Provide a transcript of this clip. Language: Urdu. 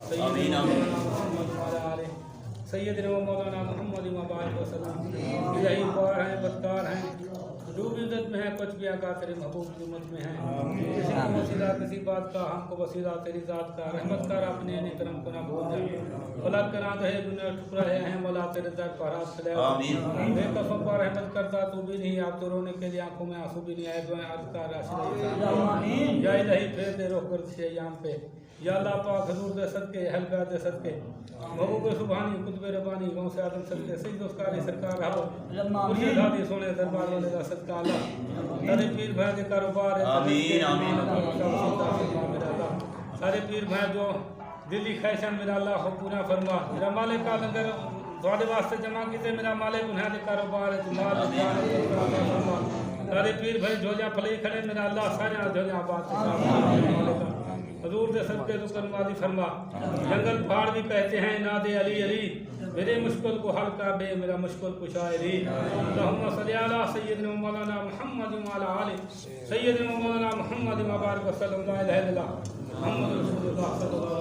سیدنا محمد وعلی آلہ سیدنا مولانا محمد وبارک وسلم. الہی خوار ہیں، بدکار ہیں، جو بھی عزت میں ہے کچھ بھی آقا تیرے محبوب کی امت میں ہیں. کسی کو وسیلہ کسی بات کا، ہم کو وسیلہ تیری ذات کا. رحمت کر اپنے نے کرم کو نہ بھول جائے. فلک کرا دے دنیا ٹھکرا ہے مولا تیرے در پر ہاتھ پھیلایا. آمین. بے قصوں پر رحمت کرتا تو بھی نہیں، آپ تو رونے کے لیے آنکھوں میں آنسو بھی نہیں آئے. دعائیں عرض کر راشد یا الہی پھیر دے رخ گردش ایام پہ. یا اللہ پاک حضور دے صدقے، اہل بیت دے صدقے، محبوب سبحانی قطب ربانی غوث اعظم صدقے، سید اسکاری سرکار ہو مرشد ہادی سونے دربار والے دا صدقہ اللہ. سارے پیر بھائی دے کاروبار آمین آمین. سارے پیر بھائی جو دلی خیشن میرا اللہ ہو پورا فرما. میرا مالک کا لنگر تھوڑے واسطے جمع کیتے، میرا مالک انہیں دے کاروبار مال فرما. سارے پیر بھائی جھولیاں پھلے کھڑے، میرا اللہ سارے جھولیاں آباد حضور دے صدقے تو کرمادی فرما. جنگل پہاڑ بھی کہتے ہیں ناد علی علی، میرے مشکل کو حل کر دے، میرا مشکل کو شاعری. اللہم صلی علی سیدنا مولانا محمد وعلی آلہ سیدنا مولانا محمد وبارک وسلم. لا الہ الا اللہ محمد رسول اللہ صلی اللہ